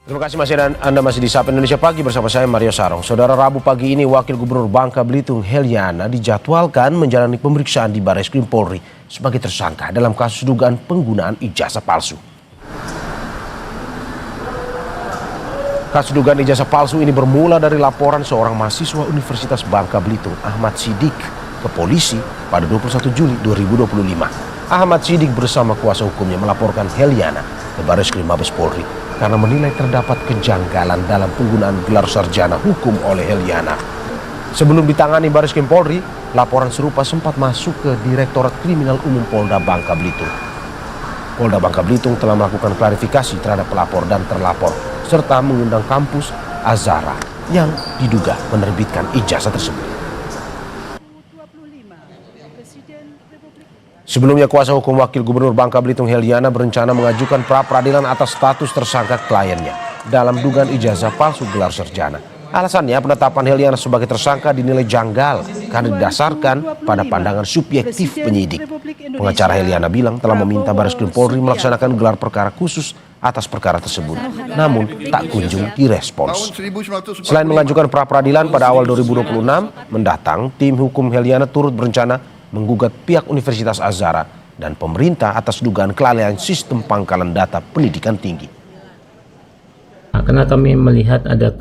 Terima kasih Anda masih di Sapa Indonesia Pagi bersama saya Mario Sarong. Saudara, Rabu pagi ini Wakil Gubernur Bangka Belitung Heliana dijadwalkan menjalani pemeriksaan di Barreskrim Polri sebagai tersangka dalam kasus dugaan penggunaan ijazah palsu. Kasus dugaan ijazah palsu ini bermula dari laporan seorang mahasiswa Universitas Bangka Belitung, Ahmad Sidik, ke polisi pada 21 Juli 2025. Ahmad Sidik bersama kuasa hukumnya melaporkan Heliana ke Barreskrim Mabes Polri karena menilai terdapat kejanggalan dalam penggunaan gelar sarjana hukum oleh Heliana. Sebelum ditangani Barreskrim Polri, laporan serupa sempat masuk ke Direktorat Kriminal Umum Polda Bangka Belitung. Polda Bangka Belitung telah melakukan klarifikasi terhadap pelapor dan terlapor, serta mengundang kampus Azhara yang diduga menerbitkan ijazah tersebut. Sebelumnya, kuasa hukum Wakil Gubernur Bangka Belitung Heliana berencana mengajukan pra-peradilan atas status tersangka kliennya dalam dugaan ijazah palsu gelar sarjana. Alasannya, penetapan Heliana sebagai tersangka dinilai janggal karena didasarkan pada pandangan subjektif penyidik. Pengacara Heliana bilang telah meminta Barreskrim Polri melaksanakan gelar perkara khusus atas perkara tersebut, namun tak kunjung direspons. Selain mengajukan pra-peradilan pada awal 2026 mendatang, tim hukum Heliana turut berencana menggugat pihak Universitas Azhara dan pemerintah atas dugaan kelalaian sistem pangkalan data pendidikan tinggi. Karena kami melihat ada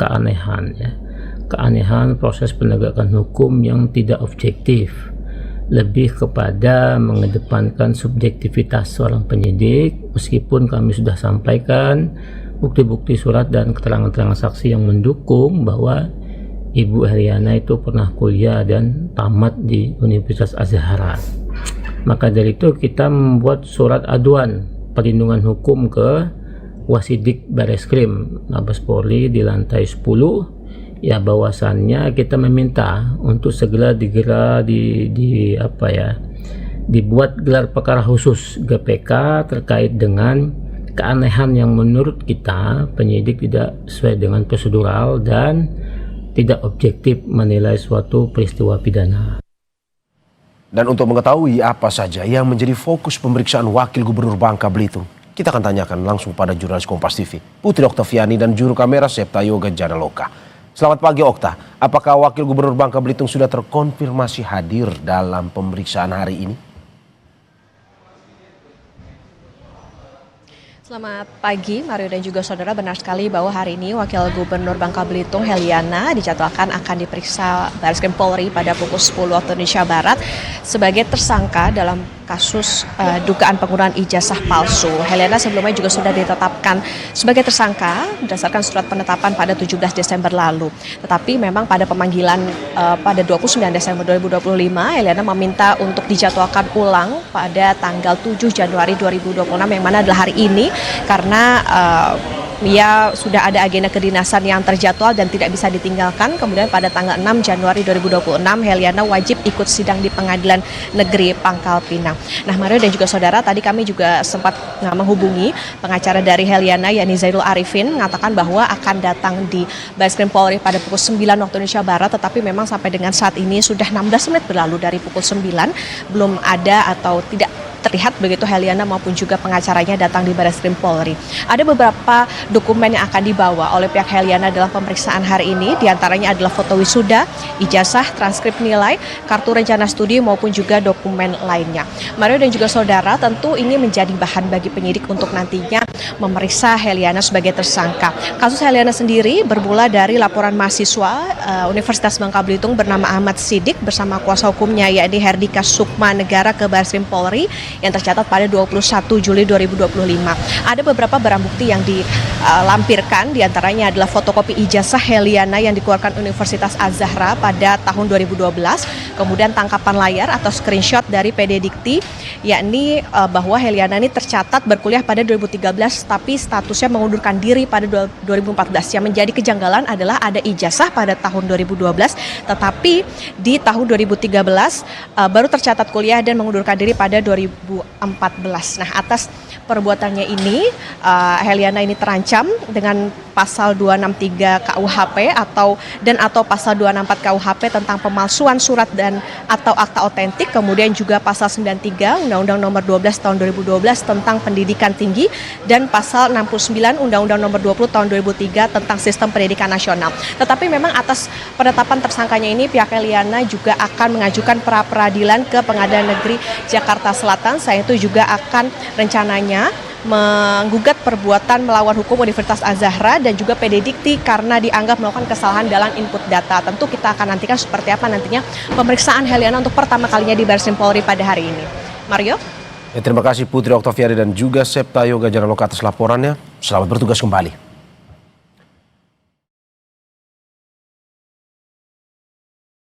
keanehan proses penegakan hukum yang tidak objektif, lebih kepada mengedepankan subjektivitas seorang penyidik, meskipun kami sudah sampaikan bukti-bukti surat dan keterangan-keterangan saksi yang mendukung bahwa Ibu Heliana itu pernah kuliah dan tamat di Universitas Azhara. Maka dari itu kita membuat surat aduan perlindungan hukum ke Wasidik Barreskrim Mabes Polri di lantai 10. Ya, bahwasannya kita meminta untuk segera dibuat gelar perkara khusus GPK terkait dengan keanehan yang menurut kita penyidik tidak sesuai dengan prosedural dan tidak objektif menilai suatu peristiwa pidana. Dan untuk mengetahui apa saja yang menjadi fokus pemeriksaan Wakil Gubernur Bangka Belitung, kita akan tanyakan langsung pada jurnalis Kompas TV, Putri Oktaviani, dan juru kamera Septa Yoga Janaloka. Selamat pagi Okta, apakah Wakil Gubernur Bangka Belitung sudah terkonfirmasi hadir dalam pemeriksaan hari ini? Selamat pagi Mario dan juga saudara, benar sekali bahwa hari ini Wakil Gubernur Bangka Belitung Heliana dijadwalkan akan diperiksa Barreskrim Polri pada pukul 10 waktu Indonesia Barat sebagai tersangka dalam kasus dugaan penggunaan ijazah palsu. Heliana sebelumnya juga sudah ditetapkan sebagai tersangka berdasarkan surat penetapan pada 17 Desember lalu. Tetapi memang pada pemanggilan pada 29 Desember 2025, Heliana meminta untuk dijadwalkan ulang pada tanggal 7 Januari 2026 yang mana adalah hari ini karena ia sudah ada agenda kedinasan yang terjadwal dan tidak bisa ditinggalkan. Kemudian pada tanggal 6 Januari 2026 Heliana wajib ikut sidang di Pengadilan Negeri Pangkal Pinang. Nah Mario dan juga saudara, tadi kami juga sempat menghubungi pengacara dari Heliana yakni Zainul Arifin, mengatakan bahwa akan datang di Barreskrim Polri pada pukul 9 waktu Indonesia Barat, tetapi memang sampai dengan saat ini sudah 16 menit berlalu dari pukul 9, belum ada atau tidak terlihat begitu Heliana maupun juga pengacaranya datang di Barreskrim Polri. Ada beberapa dokumen yang akan dibawa oleh pihak Heliana dalam pemeriksaan hari ini, diantaranya adalah foto wisuda, ijazah, transkrip nilai, kartu rencana studi maupun juga dokumen lainnya. Mario dan juga saudara, tentu ini menjadi bahan bagi penyidik untuk nantinya memeriksa Heliana sebagai tersangka. Kasus Heliana sendiri bermula dari laporan mahasiswa Universitas Bangka Belitung bernama Ahmad Sidik bersama kuasa hukumnya yakni Herdika Sukma Negara ke Barreskrim Polri yang tercatat pada 21 Juli 2025. Ada beberapa barang bukti yang dilampirkan, diantaranya adalah fotokopi ijazah Heliana yang dikeluarkan Universitas Azhara pada tahun 2012, kemudian tangkapan layar atau screenshot dari PD Dikti, yakni bahwa Heliana ini tercatat berkuliah pada 2013 tapi statusnya mengundurkan diri pada 2014. Yang menjadi kejanggalan adalah ada ijazah pada tahun 2012 tetapi di tahun 2013 baru tercatat kuliah dan mengundurkan diri pada 2014. Nah, atas perbuatannya ini Heliana ini terancam dengan pasal 263 KUHP atau pasal 264 KUHP tentang pemalsuan surat dan atau akta otentik, kemudian juga pasal 93 Undang-Undang Nomor 12 Tahun 2012 tentang Pendidikan Tinggi dan Pasal 69 Undang-Undang Nomor 20 Tahun 2003 tentang Sistem Pendidikan Nasional. Tetapi memang atas penetapan tersangkanya ini pihak Heliana juga akan mengajukan pra-peradilan ke Pengadilan Negeri Jakarta Selatan. Selain itu juga akan rencananya menggugat perbuatan melawan hukum Universitas Azahra dan juga PD Dikti karena dianggap melakukan kesalahan dalam input data. Tentu kita akan nantikan seperti apa nantinya pemeriksaan Heliana untuk pertama kalinya di Barreskrim Polri pada hari ini. Mario? Terima kasih Putri Oktaviani dan juga Septa Yoga Janaloka atas laporannya. Selamat bertugas kembali.